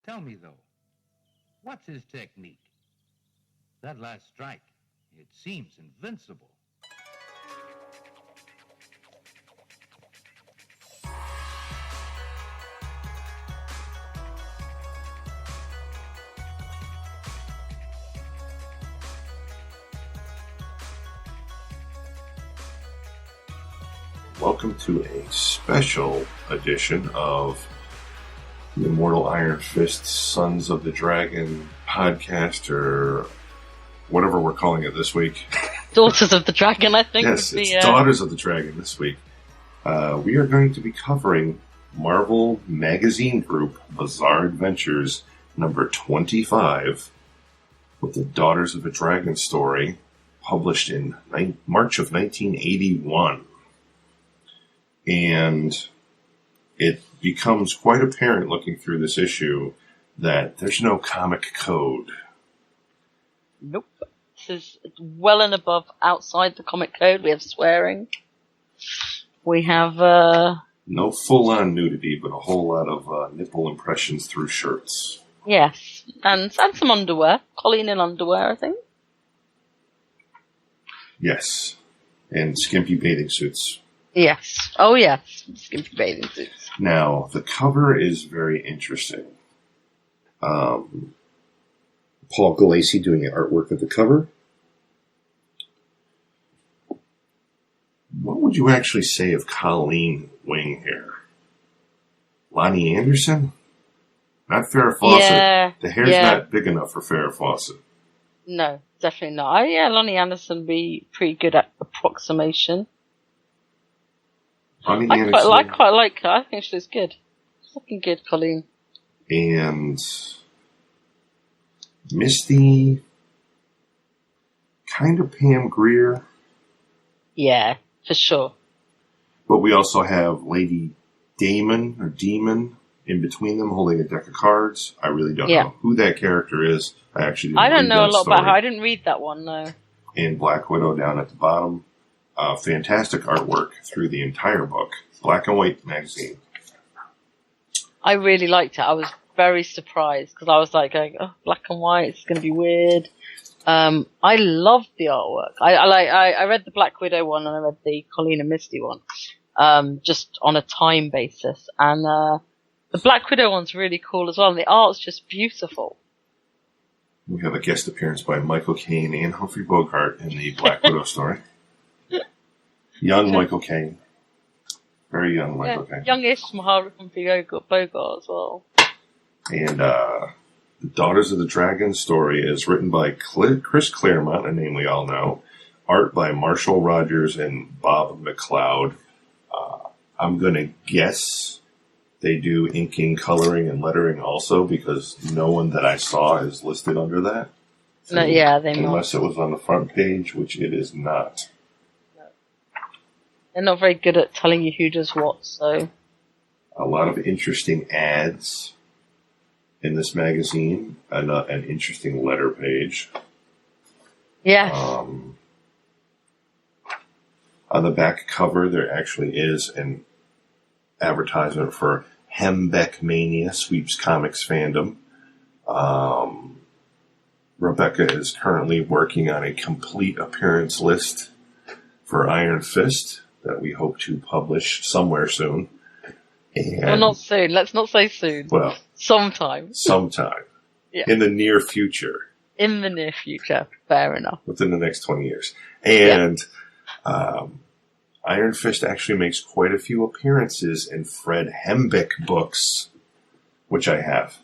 Tell me, though, what's his technique? That last strike, it seems invincible. Welcome to a special edition of the Immortal Iron Fist Sons of the Dragon podcast, or whatever we're calling it this week. Daughters of the Dragon, I think. Yes, it's Daughters of the Dragon this week. We are going to be covering Marvel Magazine Group Bizzare Adventures number 25 with the Daughters of the Dragon story, published in March of 1981. And it becomes quite apparent looking through this issue that there's no comic code. Nope. This is well and above outside the comic code. We have swearing. We have... No full-on nudity, but a whole lot of nipple impressions through shirts. Yes. And some underwear. Colleen in underwear, I think. Yes. And skimpy bathing suits. Yes. Oh, yes. Skimpy bathing suits. Now, the cover is very interesting. Paul Galassi doing the artwork of the cover. What would you actually say of Colleen Wing here? Lonnie Anderson? Not Farrah Fawcett. Yeah, the hair's not big enough for Farrah Fawcett. No, definitely not. Lonnie Anderson would be pretty good at approximation. I quite like her. I think she's good. She's looking good, Colleen. And Misty, kind of Pam Grier. Yeah, for sure. But we also have Lady Demon in between them, holding a deck of cards. I really don't know who that character is. I don't know a lot about her. I didn't read that one, no. And Black Widow down at the bottom. Fantastic artwork through the entire book. Black and white magazine. I really liked it. I was very surprised because I was like, black and white, it's going to be weird. I loved the artwork. I read the Black Widow one and I read the Colleen and Misty one, just on a time basis. And the Black Widow one's really cool as well. And the art's just beautiful. We have a guest appearance by Michael Caine and Humphrey Bogart in the Black Widow story. Young Michael Caine. Very young Michael Caine. Youngish Humphrey Bogart as well. And the Daughters of the Dragon story is written by Chris Claremont, a name we all know. Art by Marshall Rogers and Bob McLeod. I'm going to guess they do inking, coloring, and lettering also, because no one that I saw is listed under that. No, yeah, they might. Unless it was on the front page, which it is not. They're not very good at telling you who does what, so... A lot of interesting ads in this magazine, and an interesting letter page. Yes. On the back cover, there actually is an advertisement for Hembeck Mania Sweeps Comics Fandom. Rebecca is currently working on a complete appearance list for Iron Fist that we hope to publish somewhere soon. Well, not soon. Let's not say soon. Well, sometime. Yeah. In the near future. In the near future. Fair enough. Within the next 20 years. And Iron Fist actually makes quite a few appearances in Fred Hembeck books, which I have.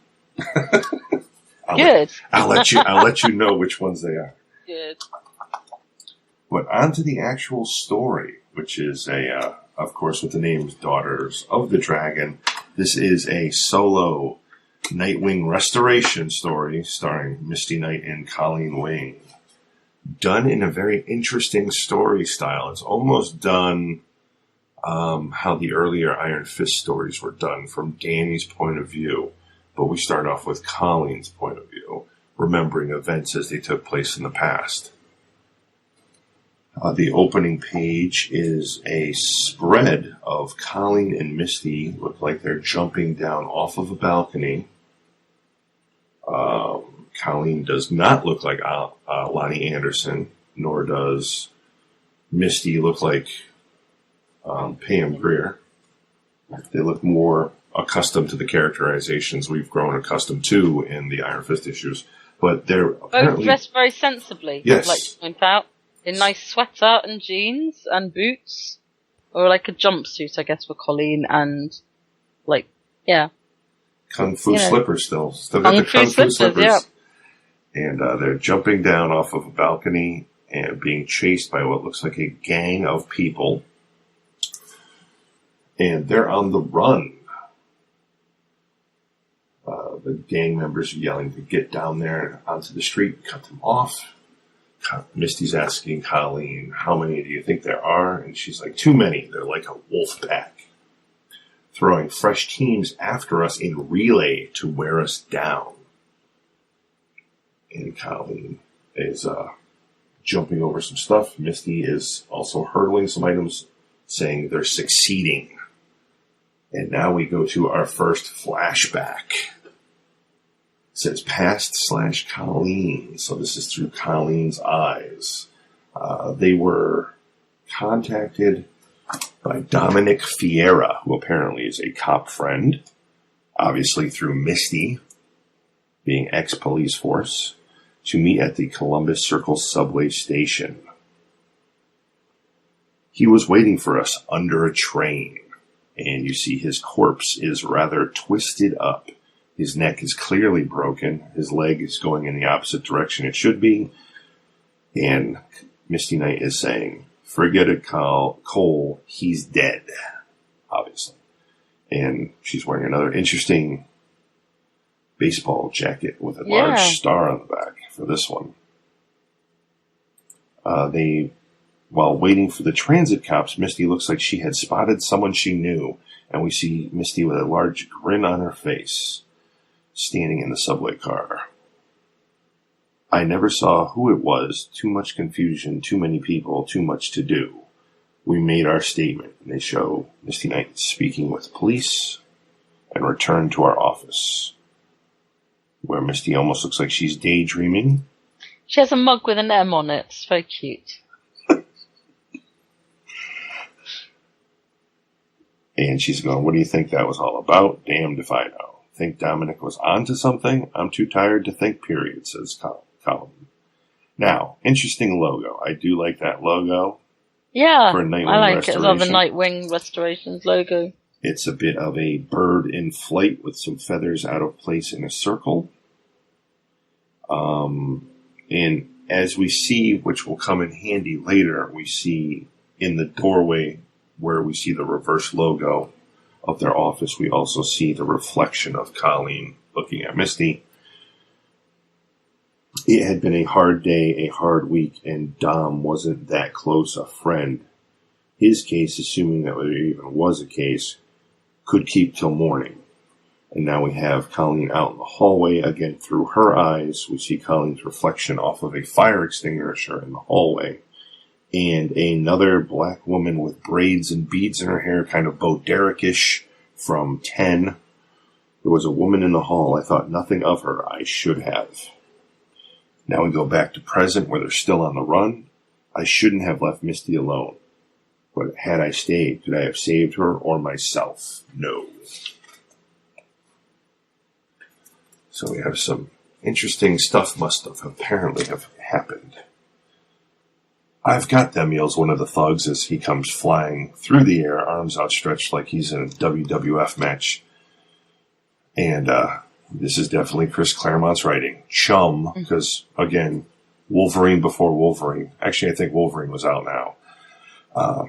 Good. I'll let you know which ones they are. Good. But on to the actual story, which is of course, with the names Daughters of the Dragon. This is a solo Nightwing restoration story starring Misty Knight and Colleen Wing. Done in a very interesting story style. It's almost done how the earlier Iron Fist stories were done, from Danny's point of view. But we start off with Colleen's point of view, remembering events as they took place in the past. The opening page is a spread of Colleen and Misty. Look like they're jumping down off of a balcony. Colleen does not look like Lonnie Anderson, nor does Misty look like Pam Grier. They look more accustomed to the characterizations we've grown accustomed to in the Iron Fist issues. But they're apparently... Both dressed very sensibly. Yes. Like to point out. In nice sweater and jeans and boots. Or like a jumpsuit, I guess, for Colleen and, like, yeah. Kung Fu slippers still. Still got Kung the Kung Fu slippers. Yeah. And they're jumping down off of a balcony and being chased by what looks like a gang of people. And they're on the run. The gang members are yelling to get down there onto the street and cut them off. Misty's asking Colleen, how many do you think there are? And she's like, too many. They're like a wolf pack. Throwing fresh teams after us in relay to wear us down. And Colleen is jumping over some stuff. Misty is also hurdling some items, saying they're succeeding. And now we go to our first flashback. It says past/Colleen. So this is through Colleen's eyes. They were contacted by Dominic Fiera, who apparently is a cop friend, obviously through Misty, being ex-police force, to meet at the Columbus Circle subway station. He was waiting for us under a train, and you see his corpse is rather twisted up. His neck is clearly broken. His leg is going in the opposite direction it should be. And Misty Knight is saying, forget it, Cole, he's dead, obviously. And she's wearing another interesting baseball jacket with a large star on the back for this one. While waiting for the transit cops, Misty looks like she had spotted someone she knew. And we see Misty with a large grin on her face, standing in the subway car. I never saw who it was. Too much confusion, too many people, too much to do. We made our statement, and they show Misty Knight speaking with police and return to our office, where Misty almost looks like she's daydreaming. She has a mug with an M on it. It's very cute. And she's going, what do you think that was all about? Damned if I know. Think Dominic was onto something? I'm too tired to think, period, says Colleen. Now, interesting logo. I do like that logo. Yeah, for Nightwing I like Restoration. it as well, the Nightwing Restorations logo. It's a bit of a bird in flight with some feathers out of place in a circle. And as we see, which will come in handy later, we see in the doorway where we see the reverse logo of their office, we also see the reflection of Colleen looking at Misty. It had been a hard day, a hard week, and Dom wasn't that close a friend. His case, assuming that there even was a case, could keep till morning. And now we have Colleen out in the hallway. Again, through her eyes, we see Colleen's reflection off of a fire extinguisher in the hallway. And another black woman with braids and beads in her hair, kind of Bo Derek-ish from 10. There was a woman in the hall. I thought nothing of her. I should have. Now we go back to present where they're still on the run. I shouldn't have left Misty alone. But had I stayed, could I have saved her or myself? No. So we have some interesting stuff must have apparently have happened. I've got them, yells one of the thugs as he comes flying through the air, arms outstretched like he's in a WWF match. And this is definitely Chris Claremont's writing. Chum, because, again, Wolverine before Wolverine. Actually, I think Wolverine was out now.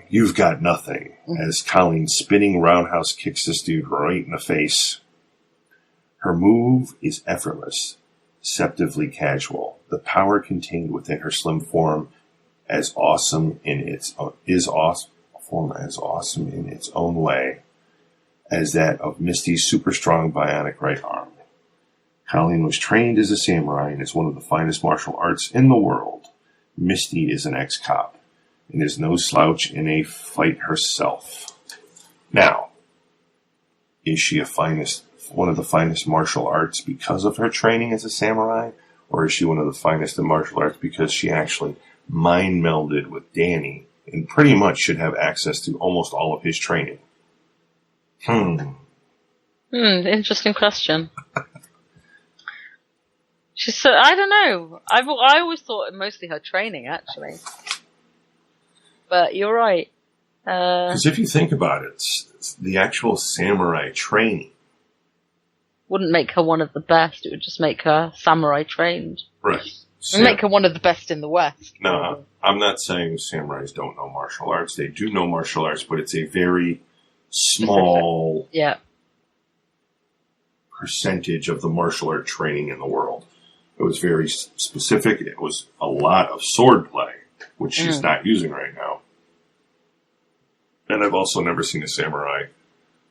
You've got nothing. As Colleen spinning roundhouse kicks this dude right in the face. Her move is effortless, deceptively casual. The power contained within her slim form as awesome in its own way as that of Misty's super strong bionic right arm. Colleen was trained as a samurai and is one of the finest martial arts in the world. Misty is an ex-cop and is no slouch in a fight herself. Now, is she one of the finest martial arts because of her training as a samurai, Or is she one of the finest in martial arts because she actually mind melded with Danny and pretty much should have access to almost all of his training? Interesting question. She's so, I don't know. I always thought mostly her training, actually. But you're right. Because if you think about it, the actual samurai training wouldn't make her one of the best. It would just make her samurai trained. Right. It would make her one of the best in the West. No, I'm not saying samurais don't know martial arts. They do know martial arts, but it's a very small percentage of the martial art training in the world. It was very specific. It was a lot of sword play, which she's not using right now. And I've also never seen a samurai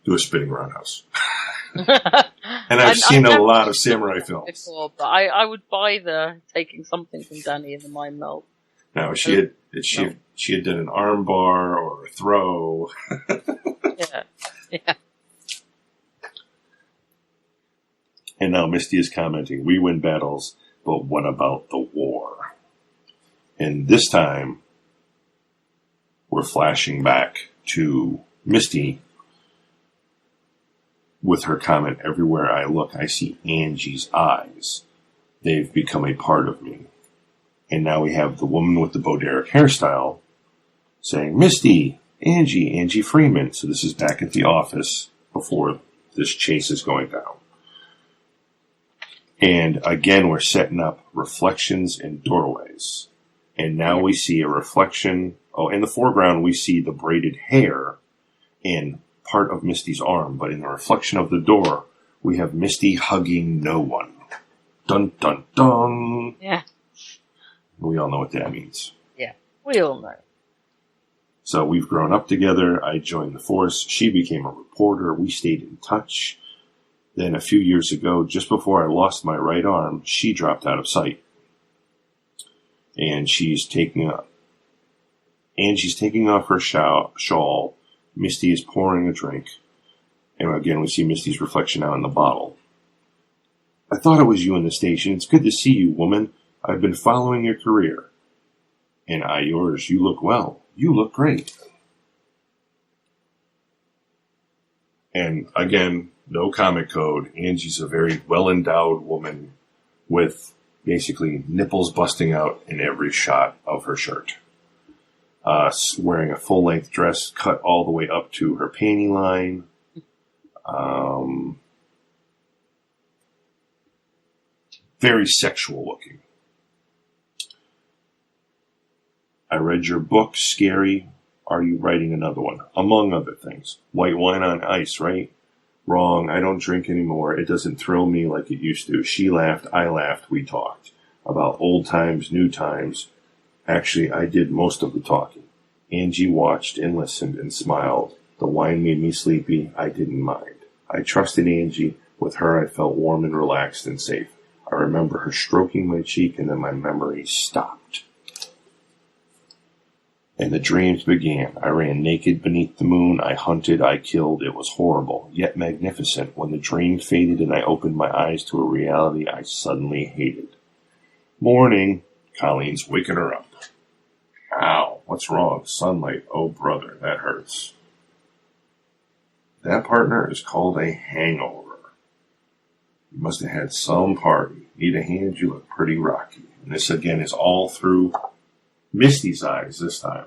do a spinning roundhouse. And I've seen a lot of samurai films. Before, but I would buy the taking something from Danny in the mind meld. Now, she had done an arm bar or a throw. Yeah. And now Misty is commenting, we win battles, but what about the war? And this time, we're flashing back to Misty with her comment, everywhere I look, I see Angie's eyes. They've become a part of me. And now we have the woman with the Bo Derek hairstyle saying, Misty, Angie Freeman. So this is back at the office before this chase is going down. And again, we're setting up reflections in doorways. And now we see a reflection. Oh, in the foreground, we see the braided hair in part of Misty's arm. But in the reflection of the door, we have Misty hugging no one. Dun, dun, dun. Yeah. We all know what that means. Yeah, we all know. So we've grown up together. I joined the force. She became a reporter. We stayed in touch. Then a few years ago, just before I lost my right arm, she dropped out of sight. And Angie's taking off her shawl. Misty is pouring a drink. And again, we see Misty's reflection now in the bottle. I thought it was you in the station. It's good to see you, woman. I've been following your career. And I yours. You look well. You look great. And again, no comic code. Angie's a very well-endowed woman with basically nipples busting out in every shot of her shirt. Wearing a full-length dress cut all the way up to her panty line. Very sexual looking. I read your book, Scary. Are you writing another one? Among other things. White wine on ice, right? Wrong. I don't drink anymore. It doesn't thrill me like it used to. She laughed. I laughed. We talked about old times, new times. Actually, I did most of the talking. Angie watched and listened and smiled. The wine made me sleepy. I didn't mind. I trusted Angie. With her, I felt warm and relaxed and safe. I remember her stroking my cheek, and then my memory stopped. And the dreams began. I ran naked beneath the moon. I hunted. I killed. It was horrible, yet magnificent. When the dream faded and I opened my eyes to a reality I suddenly hated. Morning. Colleen's waking her up. Ow, what's wrong? Sunlight. Oh, brother, that hurts. That, partner, is called a hangover. You must have had some party. Need a hand? You look pretty rocky. And this, again, is all through Misty's eyes this time.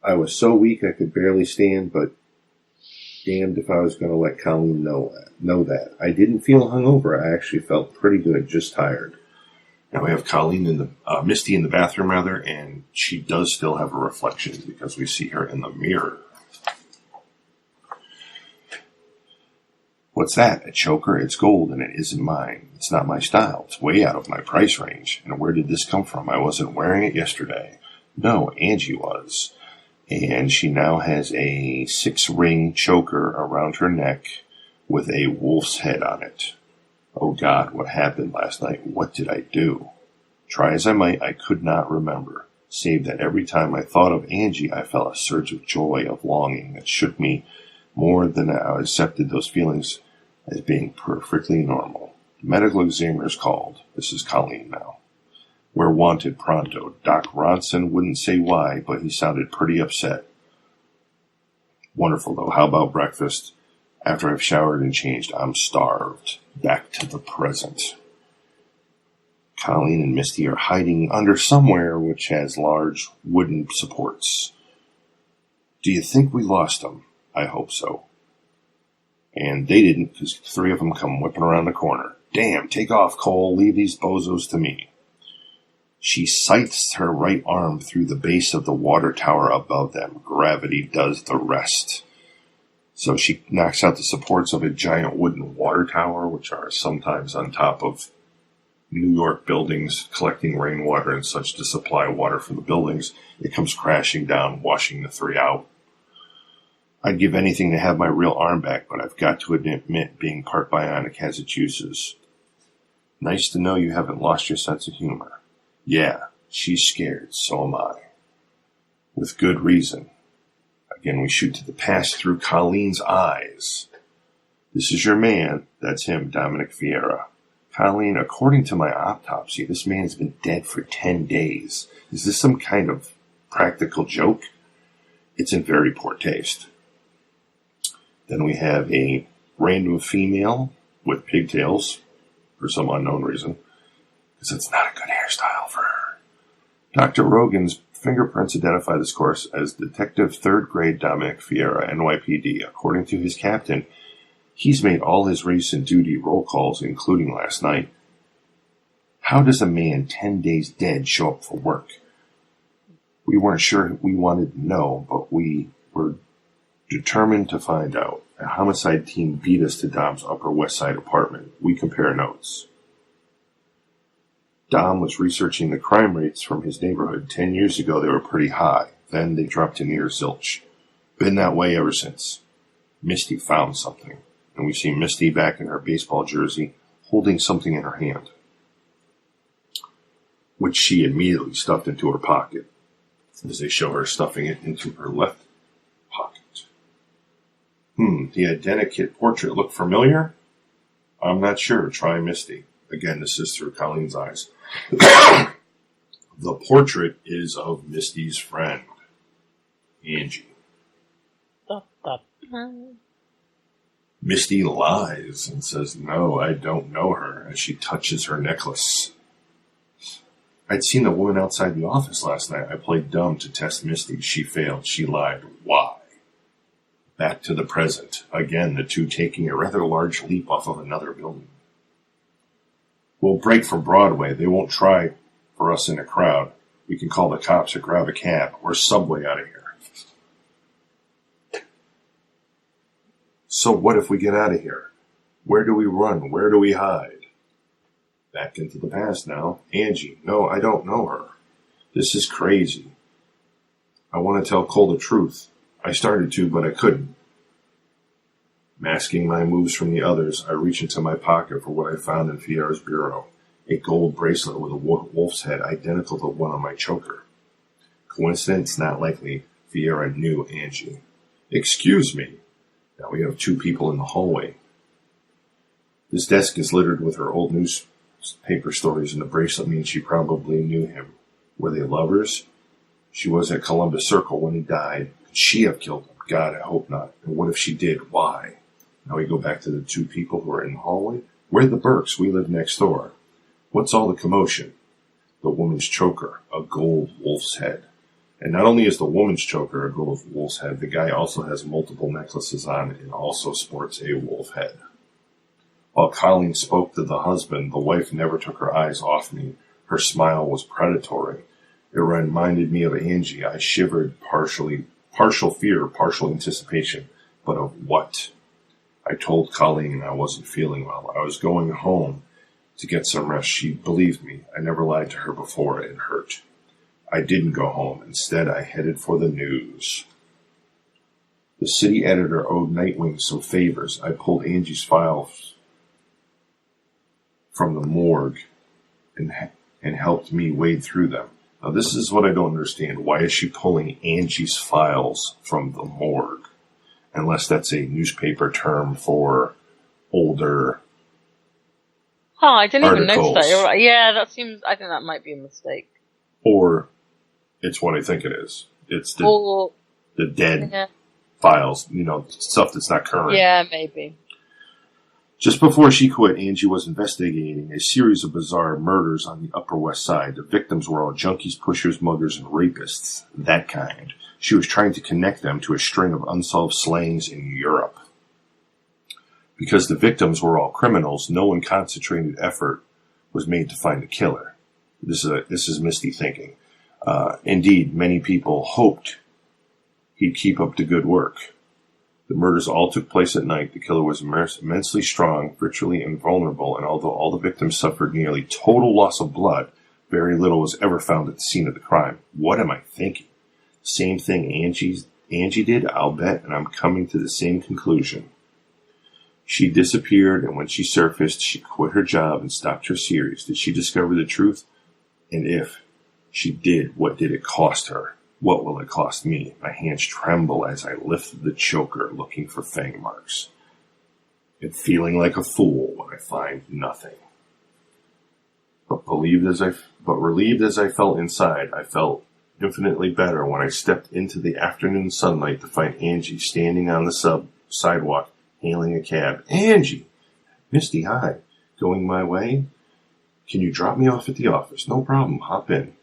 I was so weak I could barely stand, but damned if I was going to let Colleen know that. I didn't feel hungover. I actually felt pretty good, just tired. Now we have Colleen Misty in the bathroom, rather, and she does still have a reflection because we see her in the mirror. What's that? A choker? It's gold and it isn't mine. It's not my style. It's way out of my price range. And where did this come from? I wasn't wearing it yesterday. No, Angie was. And she now has a 6-ring choker around her neck with a wolf's head on it. Oh God, what happened last night? What did I do? Try as I might, I could not remember, save that every time I thought of Angie, I felt a surge of joy, of longing that shook me More than I accepted those feelings as being perfectly normal. The medical examiner's called. This is Colleen now. We're wanted pronto. Doc Ronson wouldn't say why, but he sounded pretty upset. Wonderful, though. How about breakfast? After I've showered and changed, I'm starved. Back to the present. Colleen and Misty are hiding under somewhere which has large wooden supports. Do you think we lost them? I hope so. And they didn't, because 3 of them come whipping around the corner. Damn, take off, Cole. Leave these bozos to me. She scythes her right arm through the base of the water tower above them. Gravity does the rest. So she knocks out the supports of a giant wooden water tower, which are sometimes on top of New York buildings, collecting rainwater and such to supply water for the buildings. It comes crashing down, washing the 3 out. I'd give anything to have my real arm back, but I've got to admit being part bionic has its uses. Nice to know you haven't lost your sense of humor. Yeah, she's scared, so am I. With good reason. Again, we shoot to the past through Colleen's eyes. This is your man. That's him, Dominic Vieira. Colleen, according to my autopsy, this man's been dead for 10 days. Is this some kind of practical joke? It's in very poor taste. Then we have a random female with pigtails for some unknown reason, because it's not a good hairstyle for her. Dr. Rogan's fingerprints identify this course as Detective 3rd Grade Dominic Vieira, NYPD. According to his captain, he's made all his recent duty roll calls, including last night. How does a man 10 days dead show up for work? We weren't sure we wanted to know, but we were determined to find out. A homicide team beat us to Dom's Upper West Side apartment. We compare notes. Dom was researching the crime rates from his neighborhood. 10 years ago, they were pretty high. Then they dropped to near zilch. Been that way ever since. Misty found something, and we see Misty back in her baseball jersey, holding something in her hand, which she immediately stuffed into her pocket, as they show her stuffing it into her left pocket. The identikit portrait look familiar? I'm not sure. Try Misty. Again, this is through Colleen's eyes. The portrait is of Misty's friend, Angie. Misty lies and says, no, I don't know her, as she touches her necklace. I'd seen the woman outside the office last night. I played dumb to test Misty. She failed. She lied. Why? Back to the present. Again, the two taking a rather large leap off of another building. We'll break from Broadway. They won't try for us in a crowd. We can call the cops or grab a cab or subway out of here. So what if we get out of here? Where do we run? Where do we hide? Back into the past now. Angie. No, I don't know her. This is crazy. I want to tell Cole the truth. I started to, but I couldn't. Masking my moves from the others, I reach into my pocket for what I found in Vieira's bureau. A gold bracelet with a wolf's head identical to one on my choker. Coincidence? Not likely. Vieira knew Angie. Excuse me. Now we have 2 people in the hallway. This desk is littered with her old newspaper stories, and the bracelet means she probably knew him. Were they lovers? She was at Columbus Circle when he died. Could she have killed him? God, I hope not. And what if she did? Why? Now we go back to the 2 people who are in the hallway. We're the Burks. We live next door. What's all the commotion? The woman's choker, a gold wolf's head. And not only is the woman's choker a gold wolf's head, the guy also has multiple necklaces on and also sports a wolf head. While Colleen spoke to the husband, the wife never took her eyes off me. Her smile was predatory. It reminded me of Angie. I shivered, partial fear, partial anticipation. But of what? I told Colleen I wasn't feeling well. I was going home to get some rest. She believed me. I never lied to her before. It hurt. I didn't go home. Instead, I headed for the news. The city editor owed Nightwing some favors. I pulled Angie's files from the morgue and helped me wade through them. Now, this is what I don't understand. Why is she pulling Angie's files from the morgue? unless that's a newspaper term for older Oh, I didn't even notice articles. that. You're right. Yeah, that seems. I think that might be a mistake. Or it's what I think it is. It's the, Or the dead yeah, files, stuff that's not current. yeah, maybe. Just before she quit, Angie was investigating a series of bizarre murders on the Upper West Side. The victims were all junkies, pushers, muggers, and rapists. That kind. She was trying to connect them to a string of unsolved slayings in Europe. Because the victims were all criminals, no one concentrated effort was made to find the killer. This is Misty thinking. Indeed, many people hoped he'd keep up the good work. The murders all took place at night. The killer was immensely strong, virtually invulnerable, and although all the victims suffered nearly total loss of blood, very little was ever found at the scene of the crime. What am I thinking? Same thing Angie did, I'll bet, and I'm coming to the same conclusion. She disappeared, and when she surfaced, she quit her job and stopped her series. Did she discover the truth? And if she did, what did it cost her? What will it cost me? My hands tremble as I lift the choker, looking for fang marks, and feeling like a fool when I find nothing. But relieved as I felt inside, I felt infinitely better when I stepped into the afternoon sunlight to find Angie standing on the sidewalk, hailing a cab. Angie! Misty, hi. Going my way? Can you drop me off at the office? No problem. Hop in.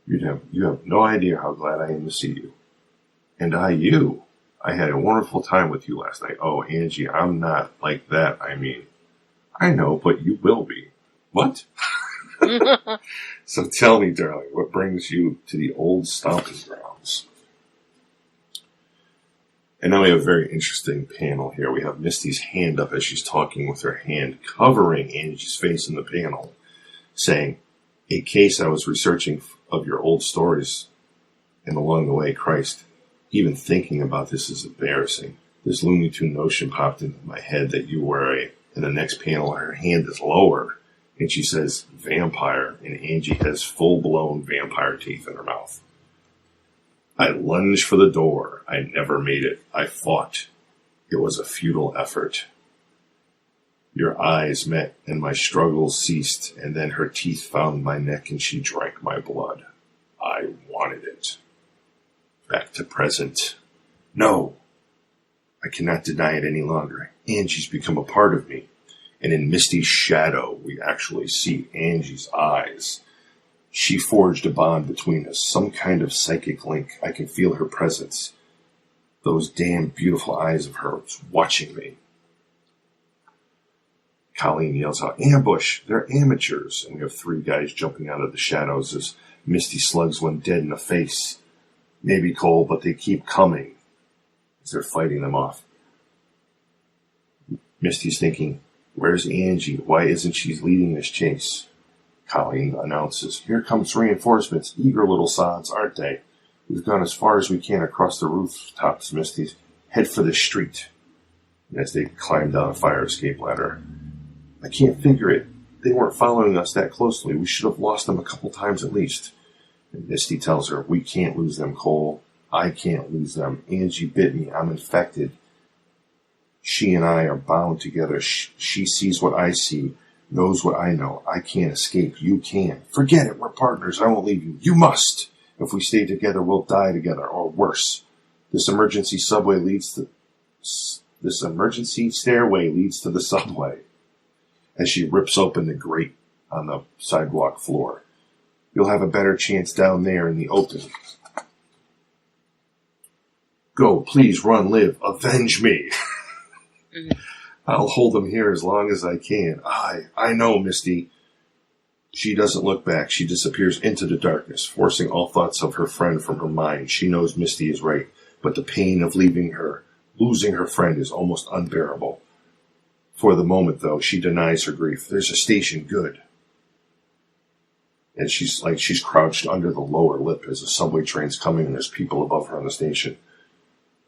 You have no idea how glad I am to see you. And you. I had a wonderful time with you last night. Oh, Angie, I'm not like that. I mean, I know, but you will be. What? So tell me, darling, what brings you to the old stomping grounds? And now we have a very interesting panel here. We have Misty's hand up as she's talking with her hand covering Angie's face in the panel, saying, a case I was researching of your old stories, and along the way, Christ, even thinking about this is embarrassing. This Looney Tune notion popped into my head that you were in the next panel, her hand is lower, and she says, vampire, and Angie has full-blown vampire teeth in her mouth. I lunged for the door. I never made it. I fought. It was a futile effort. Your eyes met, and my struggles ceased, and then her teeth found my neck, and she drank my blood. I wanted it. Back to present. No, I cannot deny it any longer. Angie's become a part of me, and in Misty's shadow, we actually see Angie's eyes. She forged a bond between us, some kind of psychic link. I can feel her presence. Those damn beautiful eyes of hers watching me. Colleen yells out, ambush! They're amateurs! And we have three guys jumping out of the shadows as Misty slugs one dead in the face. Maybe Cole, but they keep coming as they're fighting them off. Misty's thinking, where's Angie? Why isn't she leading this chase? Colleen announces, here comes reinforcements. Eager little sods, aren't they? We've gone as far as we can across the rooftops, Misty. Head for the street. And as they climb down a fire escape ladder. I can't figure it. They weren't following us that closely. We should have lost them a couple times at least. And Misty tells her, we can't lose them, Cole. I can't lose them. Angie bit me. I'm infected. She and I are bound together. She sees what I see, knows what I know. I can't escape. You can. Forget it. We're partners. I won't leave you. You must. If we stay together, we'll die together, or worse. This emergency stairway leads to the subway. As she rips open the grate on the sidewalk floor. You'll have a better chance down there in the open. Go, please, run, live, avenge me. I'll hold them here as long as I can. I know, Misty. She doesn't look back. She disappears into the darkness, forcing all thoughts of her friend from her mind. She knows Misty is right, but the pain of losing her friend is almost unbearable. For the moment, though, she denies her grief. There's a station, good. And she's crouched under the lower lip as the subway train's coming and there's people above her on the station.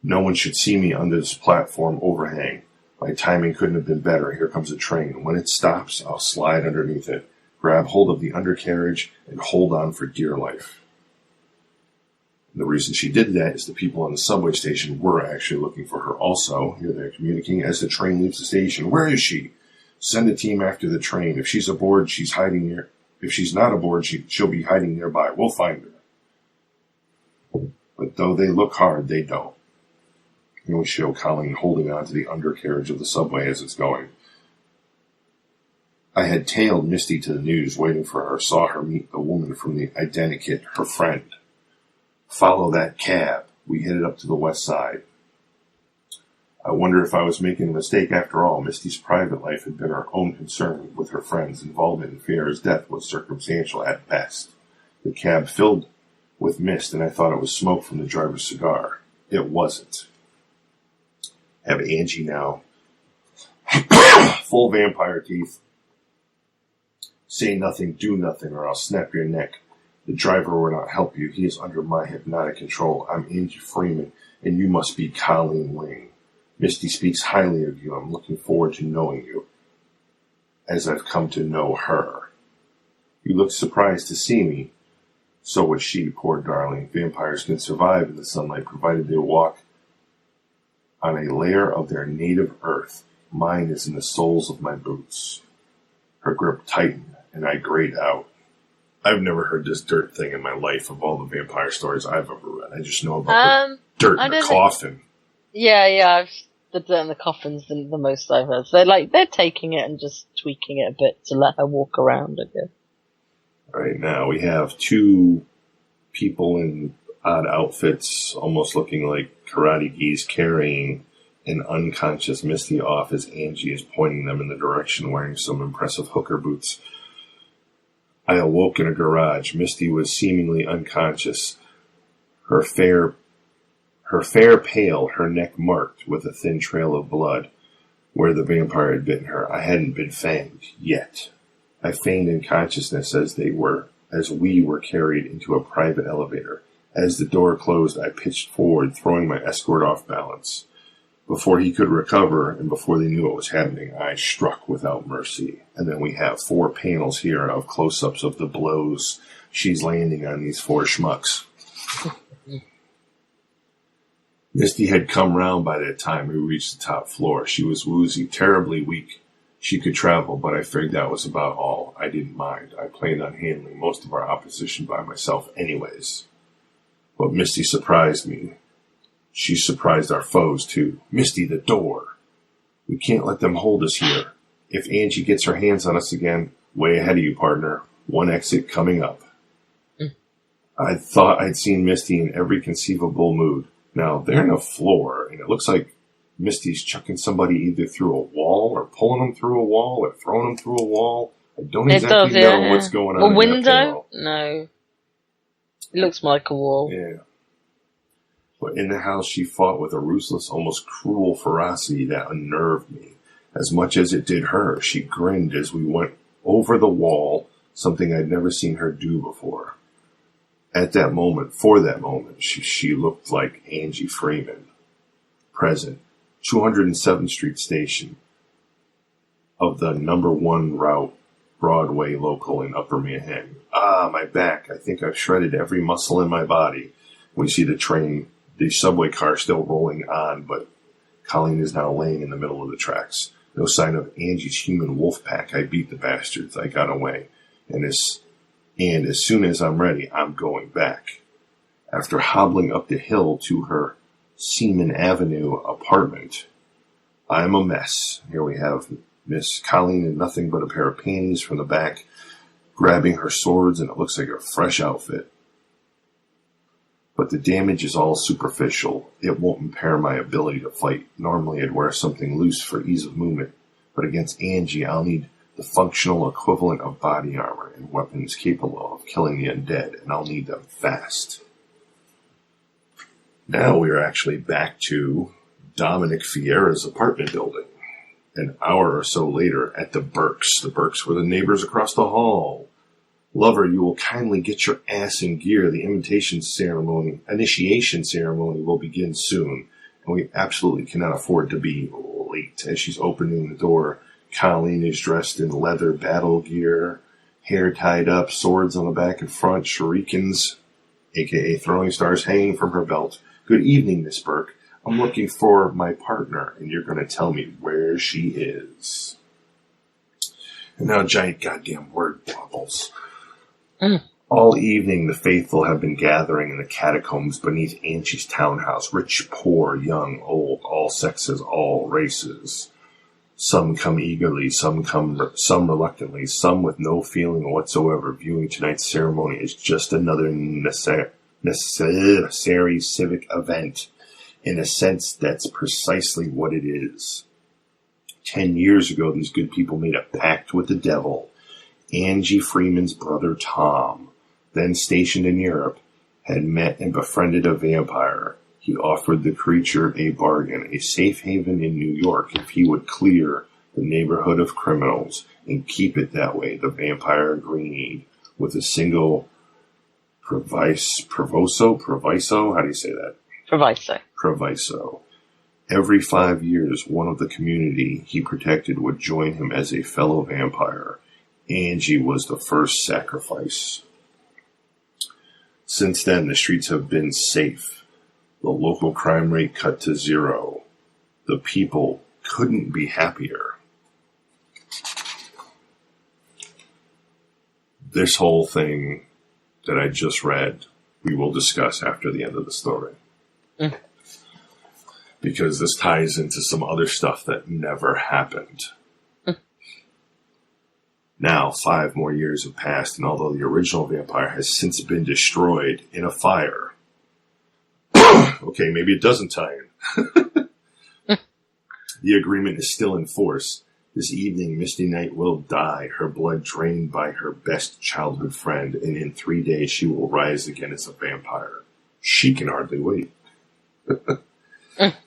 No one should see me under this platform overhang. My timing couldn't have been better. Here comes a train. When it stops, I'll slide underneath it, grab hold of the undercarriage, and hold on for dear life. The reason she did that is the people on the subway station were actually looking for her also. Here they're communicating as the train leaves the station. Where is she? Send a team after the train. If she's aboard, she's hiding here. If she's not aboard, she'll be hiding nearby. We'll find her. But though they look hard, they don't. And we show Colleen holding on to the undercarriage of the subway as it's going. I had tailed Misty to the news, waiting for her, saw her meet the woman from the identikit, her friend. Follow that cab. We headed up to the west side. I wonder if I was making a mistake after all. Misty's private life had been her own concern with her friends. Involvement in Fierre's death was circumstantial at best. The cab filled with mist, and I thought it was smoke from the driver's cigar. It wasn't. Have Angie now. Full vampire teeth. Say nothing, do nothing, or I'll snap your neck. The driver will not help you. He is under my hypnotic control. I'm Angie Freeman, and you must be Colleen Wing. Misty speaks highly of you. I'm looking forward to knowing you, as I've come to know her. You looked surprised to see me. So was she, poor darling. Vampires can survive in the sunlight, provided they walk on a layer of their native earth. Mine is in the soles of my boots. Her grip tightened, and I grayed out. I've never heard this dirt thing in my life of all the vampire stories I've ever read. I just know about the dirt in the coffin. Yeah, the dirt in the coffin's the most I've heard. So they're taking it and just tweaking it a bit to let her walk around, I guess. Right now we have two people in odd outfits, almost looking like karate gis, carrying an unconscious Misty off as Angie is pointing them in the direction, wearing some impressive hooker boots. I awoke in a garage. Misty was seemingly unconscious, her fair pale, her neck marked with a thin trail of blood where the vampire had bitten her. I hadn't been fanged yet. I feigned unconsciousness as we were carried into a private elevator. As the door closed, I pitched forward, throwing my escort off balance. Before he could recover, and before they knew what was happening, I struck without mercy. And then we have 4 panels here of close-ups of the blows she's landing on these 4 schmucks. Misty had come round by that time we reached the top floor. She was woozy, terribly weak. She could travel, but I figured that was about all. I didn't mind. I planned on handling most of our opposition by myself anyways. But Misty surprised me. She surprised our foes, too. Misty, the door. We can't let them hold us here. If Angie gets her hands on us again, way ahead of you, partner. 1 exit coming up. I thought I'd seen Misty in every conceivable mood. Now, they're in a floor, and it looks like Misty's chucking somebody either through a wall, or pulling them through a wall, or throwing them through a wall. I don't exactly know what's going on. A window? No. It looks more like a wall. Yeah. But in the house, she fought with a ruthless, almost cruel ferocity that unnerved me. As much as it did her, she grinned as we went over the wall, something I'd never seen her do before. For that moment, she looked like Angie Freeman. Present, 207th Street Station of the #1 route, Broadway local in Upper Manhattan. Ah, my back. I think I've shredded every muscle in my body. We see the subway car still rolling on, but Colleen is now laying in the middle of the tracks. No sign of Angie's human wolf pack. I beat the bastards. I got away. And as soon as I'm ready, I'm going back. After hobbling up the hill to her Seaman Avenue apartment, I'm a mess. Here we have Miss Colleen in nothing but a pair of panties from the back, grabbing her swords, and it looks like a fresh outfit. But the damage is all superficial. It won't impair my ability to fight. Normally I'd wear something loose for ease of movement, but against Angie I'll need the functional equivalent of body armor and weapons capable of killing the undead, and I'll need them fast. Now we are actually back to Dominic Fierre's apartment building. An hour or so later at the Burks. The Burks were the neighbors across the hall. Lover, you will kindly get your ass in gear. The initiation ceremony will begin soon, and we absolutely cannot afford to be late. As she's opening the door, Colleen is dressed in leather battle gear, hair tied up, swords on the back and front, shurikens a.k.a. throwing stars hanging from her belt. Good evening, Miss Burke. I'm looking for my partner, and you're going to tell me where she is. And now giant goddamn word bubbles. All evening, the faithful have been gathering in the catacombs beneath Angie's townhouse. Rich, poor, young, old, all sexes, all races. Some come eagerly, some reluctantly, some with no feeling whatsoever, viewing tonight's ceremony as just another necessary civic event. In a sense, that's precisely what it is. 10 years ago, these good people made a pact with the devil. Angie Freeman's brother Tom, then stationed in Europe, had met and befriended a vampire. He offered the creature a bargain, a safe haven in New York if he would clear the neighborhood of criminals and keep it that way. The vampire agreed with a single proviso? How do you say that? Proviso. Every 5 years, one of the community he protected would join him as a fellow vampire. Angie was the first sacrifice. Since then, the streets have been safe. The local crime rate cut to 0. The people couldn't be happier. This whole thing that I just read, we will discuss after the end of the story. Because this ties into some other stuff that never happened. Now, 5 more years have passed, and although the original vampire has since been destroyed in a fire, okay, maybe it doesn't tie in. The agreement is still in force. This evening, Misty Knight will die, her blood drained by her best childhood friend, and in 3 days she will rise again as a vampire. She can hardly wait.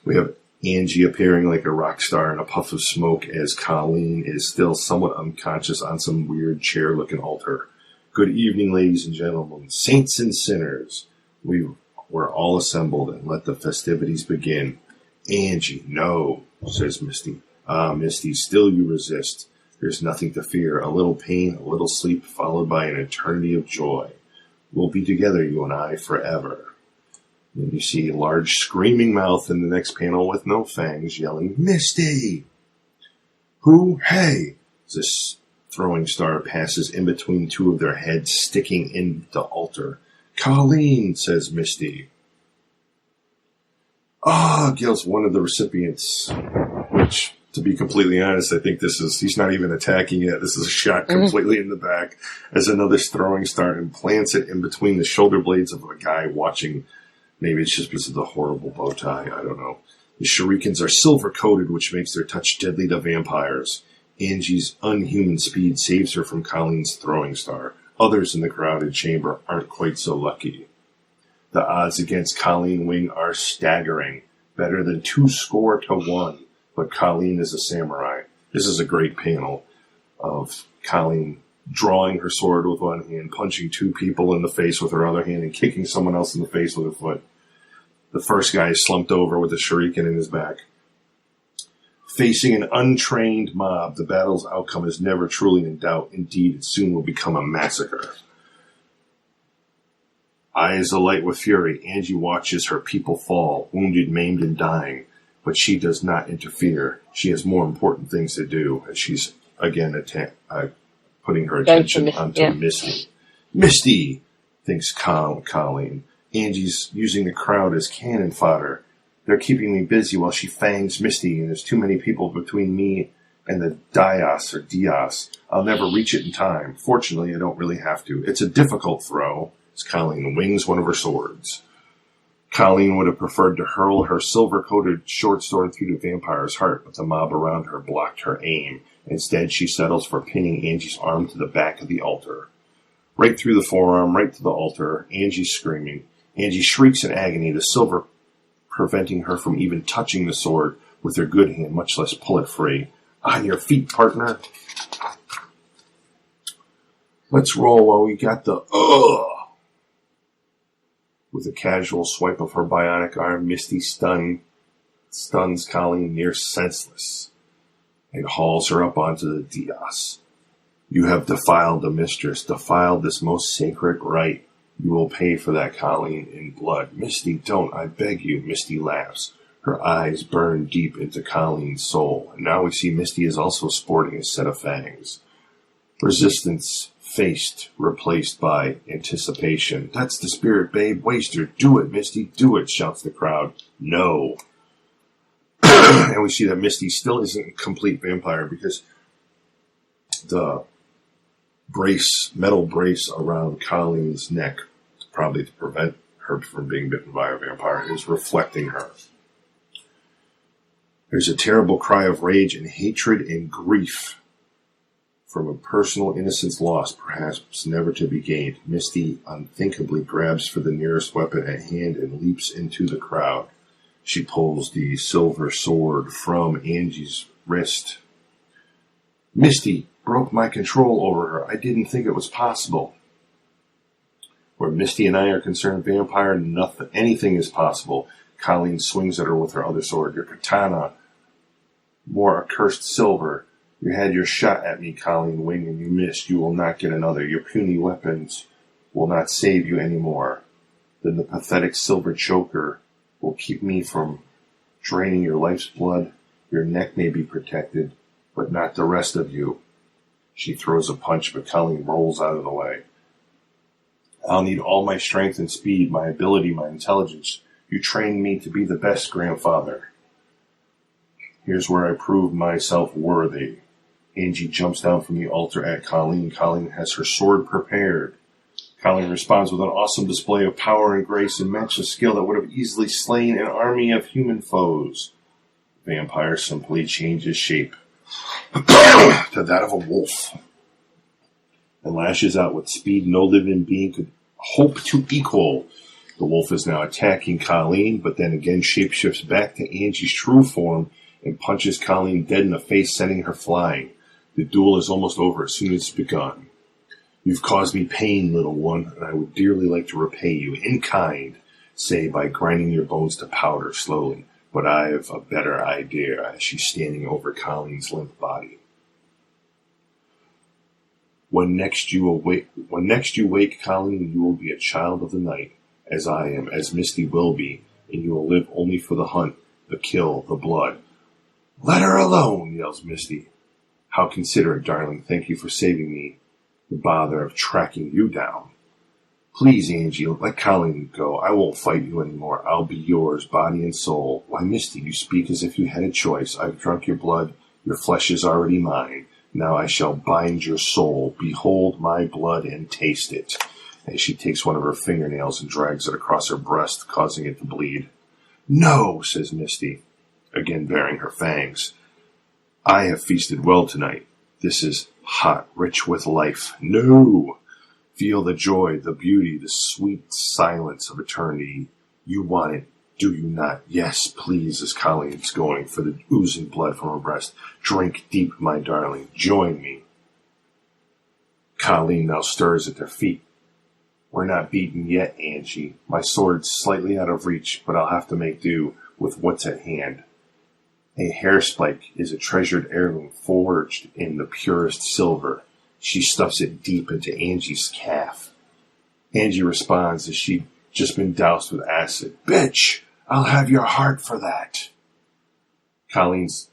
We have Angie appearing like a rock star in a puff of smoke as Colleen is still somewhat unconscious on some weird chair-looking altar. Good evening, ladies and gentlemen, saints and sinners. We're all assembled, and let the festivities begin. Angie, no, says Misty. Ah, Misty, still you resist. There's nothing to fear. A little pain, a little sleep, followed by an eternity of joy. We'll be together, you and I, forever. And you see a large screaming mouth in the next panel with no fangs yelling, Misty! Who? Hey! This throwing star passes in between two of their heads, sticking in the altar. Colleen, says Misty. Ah, yells one of the recipients, which, to be completely honest, I think he's not even attacking yet. This is a shot completely in the back as another throwing star implants it in between the shoulder blades of a guy watching. Maybe it's just because of the horrible bow tie. I don't know. The shurikens are silver-coated, which makes their touch deadly to vampires. Angie's unhuman speed saves her from Colleen's throwing star. Others in the crowded chamber aren't quite so lucky. The odds against Colleen Wing are staggering. Better than 2-1. But Colleen is a samurai. This is a great panel of Colleen drawing her sword with one hand, punching 2 people in the face with her other hand, and kicking someone else in the face with her foot. The first guy is slumped over with a shuriken in his back. Facing an untrained mob, the battle's outcome is never truly in doubt. Indeed, it soon will become a massacre. Eyes alight with fury, Angie watches her people fall, wounded, maimed, and dying. But she does not interfere. She has more important things to do, as she's again putting her attention onto Misty. Misty, thinks Colleen. Angie's using the crowd as cannon fodder. They're keeping me busy while she fangs Misty, and there's too many people between me and the Dios. I'll never reach it in time. Fortunately, I don't really have to. It's a difficult throw, as Colleen wings one of her swords. Colleen would have preferred to hurl her silver-coated short sword through the vampire's heart, but the mob around her blocked her aim. Instead, she settles for pinning Angie's arm to the back of the altar. Right through the forearm, right to the altar, Angie's screaming. Angie shrieks in agony, the silver preventing her from even touching the sword with her good hand, much less pull it free. On your feet, partner. Let's roll while we got the With a casual swipe of her bionic arm, Misty stuns Colleen near senseless and hauls her up onto the Dios. You have defiled the mistress, defiled this most sacred rite. You will pay for that, Colleen, in blood. Misty, don't, I beg you. Misty laughs. Her eyes burn deep into Colleen's soul. And now we see Misty is also sporting a set of fangs. Resistance faced, replaced by anticipation. That's the spirit, babe. Waster, do it, Misty, do it, shouts the crowd. No. And we see that Misty still isn't a complete vampire because the metal brace around Colleen's neck, probably to prevent her from being bitten by a vampire, is reflecting her. There's a terrible cry of rage and hatred and grief from a personal innocence lost, perhaps never to be gained. Misty unthinkably grabs for the nearest weapon at hand and leaps into the crowd. She pulls the silver sword from Angie's wrist. Misty broke my control over her. I didn't think it was possible. Where Misty and I are concerned, vampire, anything is possible. Colleen swings at her with her other sword. Your katana, more accursed silver. You had your shot at me, Colleen Wing, and you missed. You will not get another. Your puny weapons will not save you anymore. Then the pathetic silver choker will keep me from draining your life's blood. Your neck may be protected, but not the rest of you. She throws a punch, but Colleen rolls out of the way. I'll need all my strength and speed, my ability, my intelligence. You trained me to be the best, grandfather. Here's where I prove myself worthy. Angie jumps down from the altar at Colleen. Colleen has her sword prepared. Colleen responds with an awesome display of power and grace and matchless skill that would have easily slain an army of human foes. The vampire simply changes shape to that of a wolf and lashes out with speed no living being could hope to equal. The wolf is now attacking Colleen, but then again shapeshifts back to Angie's true form and punches Colleen dead in the face, sending her flying. The duel is almost over as soon as it's begun. You've caused me pain, little one, and I would dearly like to repay you in kind, say by grinding your bones to powder slowly. But I have a better idea, as she's standing over Colleen's limp body. When next you wake, Colleen, you will be a child of the night, as I am, as Misty will be, and you will live only for the hunt, the kill, the blood. Let her alone, yells Misty. How considerate, darling. Thank you for saving me the bother of tracking you down. Please, Angie, let Colleen go. I won't fight you anymore. I'll be yours, body and soul. Why, Misty, you speak as if you had a choice. I've drunk your blood. Your flesh is already mine. Now I shall bind your soul. Behold my blood and taste it. As she takes one of her fingernails and drags it across her breast, causing it to bleed. No, says Misty, again baring her fangs. I have feasted well tonight. This is hot, rich with life. No! Feel the joy, the beauty, the sweet silence of eternity. You want it, do you not? Yes, please, as Colleen's going for the oozing blood from her breast. Drink deep, my darling. Join me. Colleen now stirs at their feet. We're not beaten yet, Angie. My sword's slightly out of reach, but I'll have to make do with what's at hand. A hair spike is a treasured heirloom forged in the purest silver. She stuffs it deep into Angie's calf. Angie responds as she'd just been doused with acid. Bitch, I'll have your heart for that. Colleen's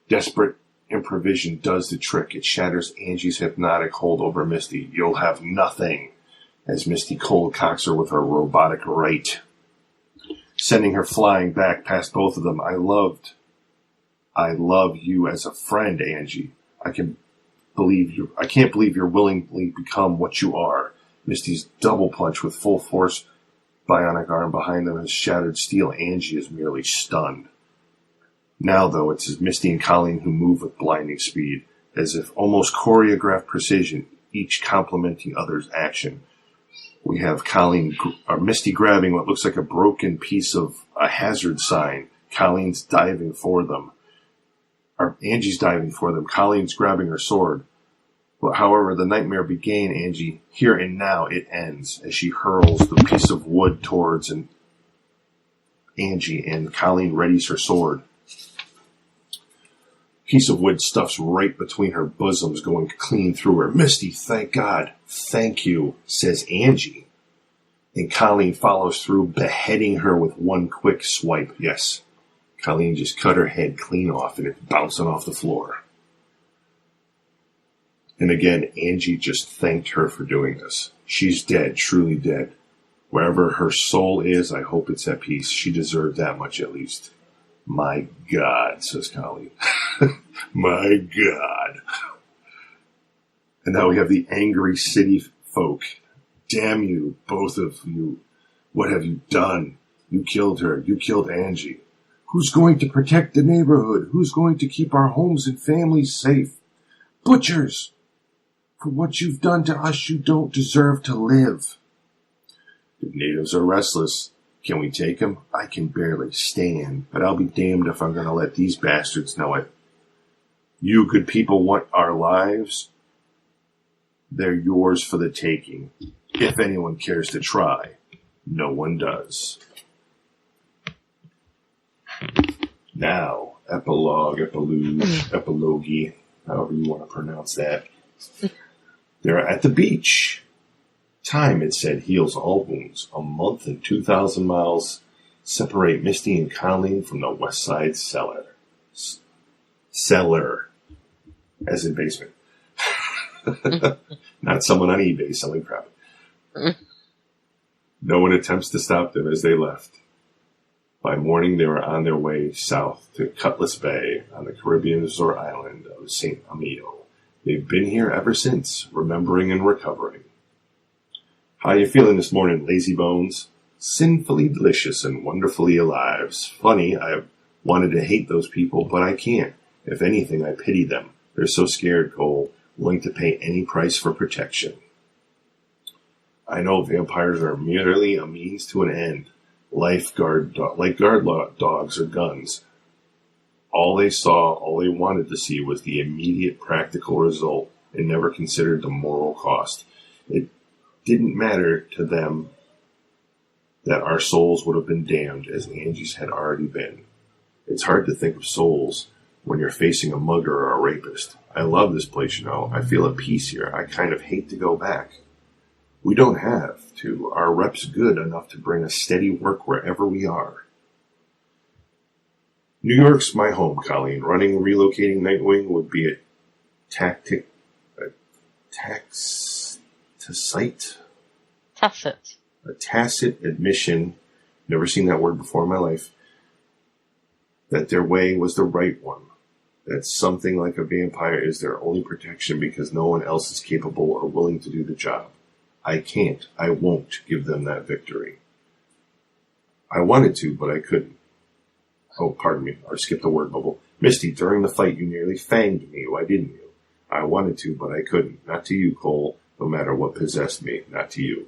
desperate improvisation does the trick. It shatters Angie's hypnotic hold over Misty. You'll have nothing. As Misty cold cocks her with her robotic right, sending her flying back past both of them. I love you as a friend, Angie. I can't believe you're willingly become what you are. Misty's double punch with full force bionic arm behind them has shattered steel. Angie is merely stunned. Now, though, it's Misty and Colleen who move with blinding speed, as if almost choreographed precision, each complementing other's action. We have Misty grabbing what looks like a broken piece of a hazard sign. Colleen's diving for them. Angie's diving for them. Colleen's grabbing her sword. But however the nightmare began, Angie, here and now it ends as she hurls the piece of wood towards Angie, and Colleen readies her sword. Piece of wood stuffs right between her bosoms, going clean through her. Misty, thank God. Thank you, says Angie. And Colleen follows through, beheading her with one quick swipe. Yes, Colleen just cut her head clean off, and it's bouncing off the floor. And again, Angie just thanked her for doing this. She's dead, truly dead. Wherever her soul is, I hope it's at peace. She deserved that much at least. My God, says Colleen. My God. And now we have the angry city folk. Damn you, both of you. What have you done? You killed her. You killed Angie. Who's going to protect the neighborhood? Who's going to keep our homes and families safe? Butchers! For what you've done to us, you don't deserve to live. The natives are restless. Can we take them? I can barely stand, but I'll be damned if I'm going to let these bastards know it. You good people want our lives? They're yours for the taking. If anyone cares to try, no one does. Now, epilogue, epilogue, however you want to pronounce that. They're at the beach. Time, it said, heals all wounds. A month and 2,000 miles separate Misty and Colleen from the West Side cellar. Cellar, as in basement. Not someone on eBay selling crap. No one attempts to stop them as they left. By morning, they were on their way south to Cutlass Bay on the Caribbean resort island of St. Amido. They've been here ever since, remembering and recovering. How you feeling this morning, lazy bones? Sinfully delicious and wonderfully alive. Funny, I wanted to hate those people, but I can't. If anything, I pity them. They're so scared, Cole, willing to pay any price for protection. I know vampires are merely a means to an end, like guard dogs or guns. All they saw, all they wanted to see was the immediate practical result and never considered the moral cost. It didn't matter to them that our souls would have been damned as Angie's had already been. It's hard to think of souls when you're facing a mugger or a rapist. I love this place, you know. I feel at peace here. I kind of hate to go back. We don't have to. Our rep's good enough to bring us steady work wherever we are. New York's my home, Colleen. Running and relocating Nightwing would be a tacit. A tacit admission, never seen that word before in my life, that their way was the right one. That something like a vampire is their only protection because no one else is capable or willing to do the job. I can't, I won't give them that victory. I wanted to, but I couldn't. Oh, pardon me, I skipped a word bubble. Misty, during the fight you nearly fanged me, why didn't you? I wanted to, but I couldn't. Not to you, Cole, no matter what possessed me, not to you.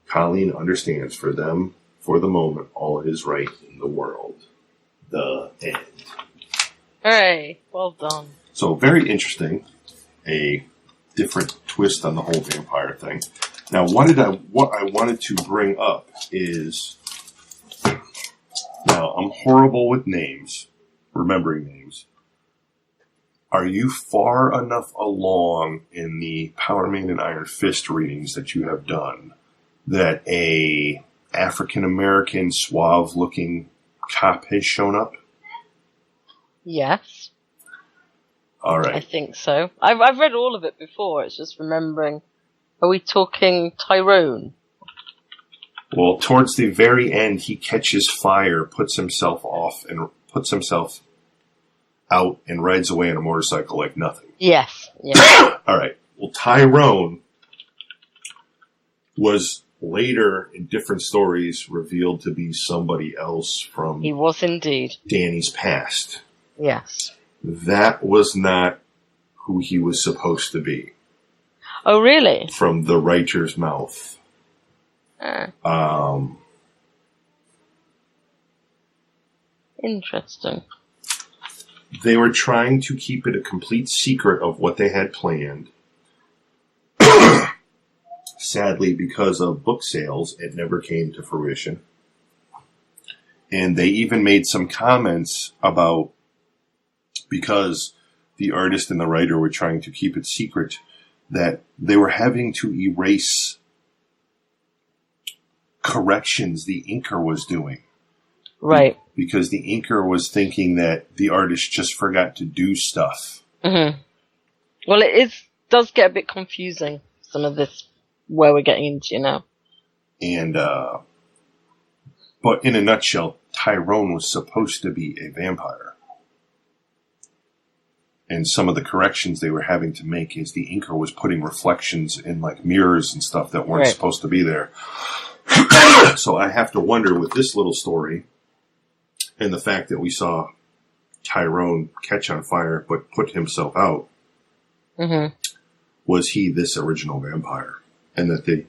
Colleen understands for them, for the moment, all is right in the world. The end. Hooray, well done. So, very interesting. A different twist on the whole vampire thing. Now, what I wanted to bring up is, now, I'm horrible with names, remembering names. Are you far enough along in the Power Man and Iron Fist readings that you have done that a African-American, suave-looking cop has shown up? Yes. All right. I think so. I've read all of it before. It's just remembering. Are we talking Tyrone? Well, towards the very end, he catches fire, puts himself out, and rides away on a motorcycle like nothing. Yes. Yes. All right. Well, Tyrone was later in different stories revealed to be somebody else from. He was indeed Danny's past. Yes. That was not who he was supposed to be. Oh, really? From the writer's mouth. Interesting. They were trying to keep it a complete secret of what they had planned. Sadly, because of book sales, it never came to fruition. And they even made some comments about, because the artist and the writer were trying to keep it secret, that they were having to erase corrections the inker was doing. Right. Because the inker was thinking that the artist just forgot to do stuff. Mm-hmm. Well, does get a bit confusing, some of this, where we're getting into now. And, but in a nutshell, Tyrone was supposed to be a vampire. And some of the corrections they were having to make is the inker was putting reflections in like mirrors and stuff that weren't supposed to be there. So I have to wonder with this little story and the fact that we saw Tyrone catch on fire but put himself out, was he this original vampire? And that the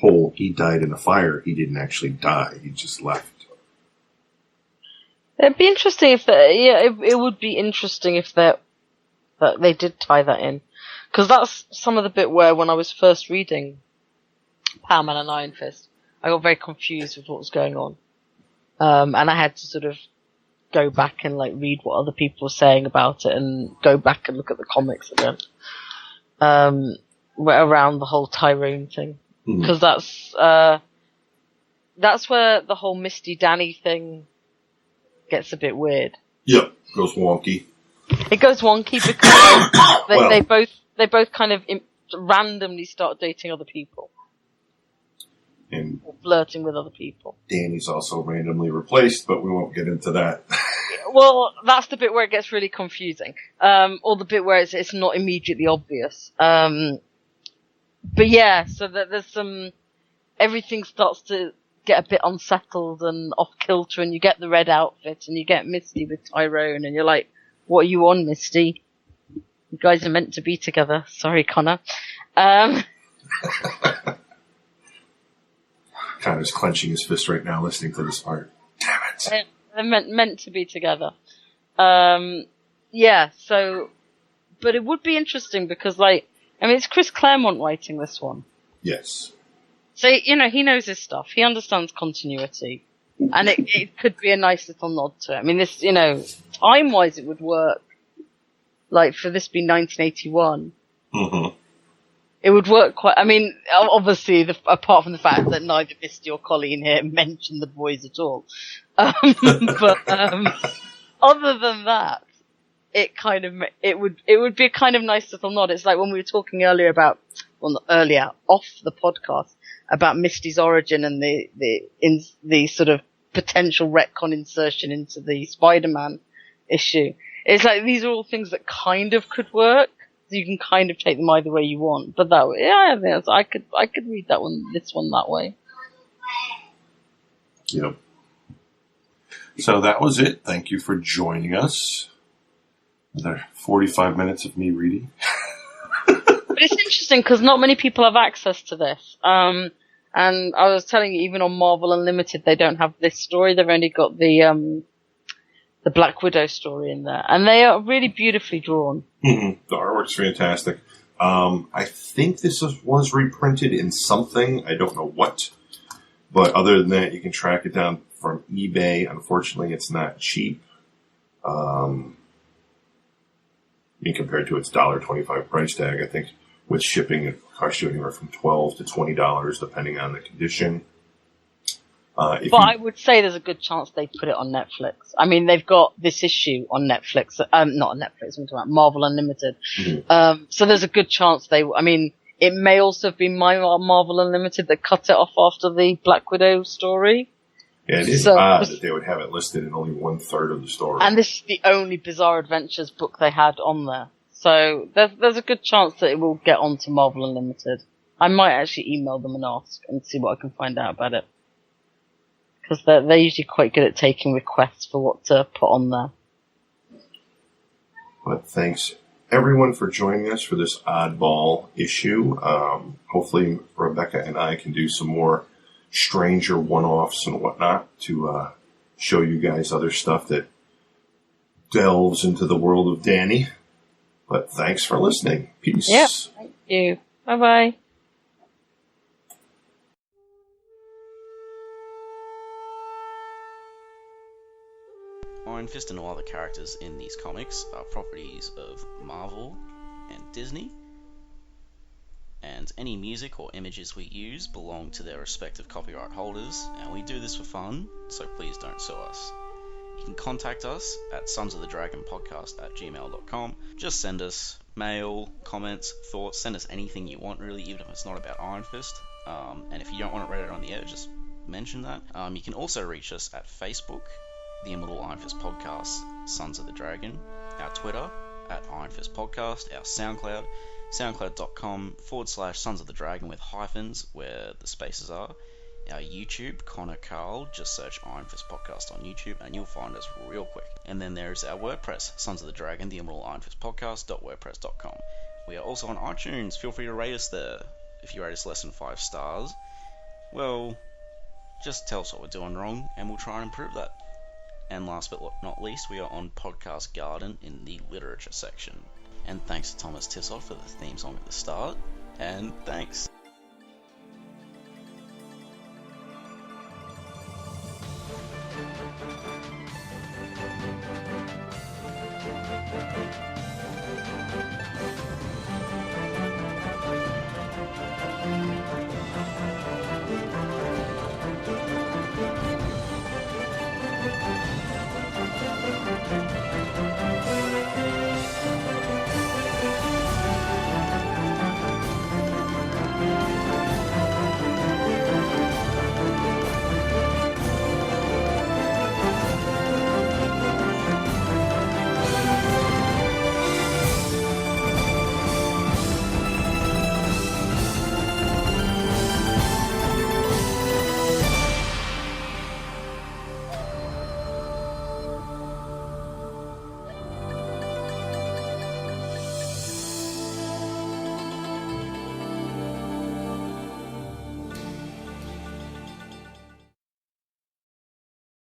whole he died in a fire, he didn't actually die, he just left. It'd be interesting if it would be interesting if that they did tie that in, because that's some of the bit where when I was first reading Power Man and Iron Fist, I got very confused with what was going on, and I had to sort of go back and like read what other people were saying about it, and go back and look at the comics again, around the whole Tyrone thing, because that's where the whole Misty Danny thing gets a bit weird. Yep, goes wonky. It goes wonky because they both kind of randomly start dating other people and or flirting with other people. Danny's also randomly replaced, but we won't get into that. Well, that's the bit where it gets really confusing, or the bit where it's not immediately obvious. But yeah, so that there's everything starts to get a bit unsettled and off kilter, and you get the red outfit, and you get Misty with Tyrone, and you're like, what are you on, Misty? You guys are meant to be together. Sorry, Connor. Connor's clenching his fist right now listening to this part. Damn it. They're meant to be together. Yeah, so, but it would be interesting because, like, I mean, it's Chris Claremont writing this one. Yes. So, you know, he knows his stuff. He understands continuity. And it could be a nice little nod to it. I mean, this, you know, time-wise it would work. Like, for this being 1981. Mm-hmm. It would work quite, I mean, obviously, apart from the fact that neither Misty or Colleen here mentioned the boys at all. But other than that, it would be a kind of nice little nod. It's like when we were talking earlier about, well, not earlier, off the podcast, about Misty's origin and the sort of potential retcon insertion into the Spider-Man issue. It's like these are all things that kind of could work. You can kind of take them either way you want, but I think I could read this one that way. Yep. So that was it. Thank you for joining us. Another 45 minutes of me reading. But it's interesting because not many people have access to this. And I was telling you, even on Marvel Unlimited, they don't have this story. They've only got the Black Widow story in there, and they are really beautifully drawn. Mm-hmm. The artwork's fantastic. I think this was reprinted in something. I don't know what. But other than that, you can track it down from eBay. Unfortunately, it's not cheap. Compared to its $1.25 price tag, I think with shipping, it costs you anywhere from $12 to $20, depending on the condition. I would say there's a good chance they put it on Netflix. I mean, they've got this issue on Netflix. Not on Netflix, I'm talking about Marvel Unlimited. Mm-hmm. So there's a good chance it may also have been Marvel Unlimited that cut it off after the Black Widow story. Yeah, it is odd that they would have it listed in only 1/3 of the story. And this is the only Bizzare Adventures book they had on there. So there's a good chance that it will get onto Marvel Unlimited. I might actually email them and ask and see what I can find out about it. Because they're usually quite good at taking requests for what to put on there. But thanks everyone for joining us for this oddball issue. Hopefully Rebecca and I can do some more stranger one-offs and whatnot to show you guys other stuff that delves into the world of Danny. But thanks for listening. Peace. Yeah, thank you. Bye-bye. Iron Fist and all other characters in these comics are properties of Marvel and Disney. and any music or images we use belong to their respective copyright holders, and we do this for fun, so please don't sue us. You can contact us at sonsofthedragonpodcast@gmail.com. Just send us mail, comments, thoughts, send us anything you want really, even if it's not about Iron Fist. And if you don't want it read on the air, just mention that. You can also reach us at Facebook, the Immortal Iron Fist Podcast, Sons of the Dragon, our Twitter, at Iron Fist Podcast, our SoundCloud, soundcloud.com/Sons of the Dragon with hyphens where the spaces are, our YouTube, Connor Carl, just search Iron Fist Podcast on YouTube and you'll find us real quick. And then there's our WordPress, Sons of the Dragon, the Immortal Iron Fist Podcast.wordpress.com. We are also on iTunes, feel free to rate us there. If you rate us less than 5 stars, well, just tell us what we're doing wrong and we'll try and improve that. And last but not least, we are on Podcast Garden in the literature section. And thanks to Thomas Tissoff for the theme song at the start. And thanks.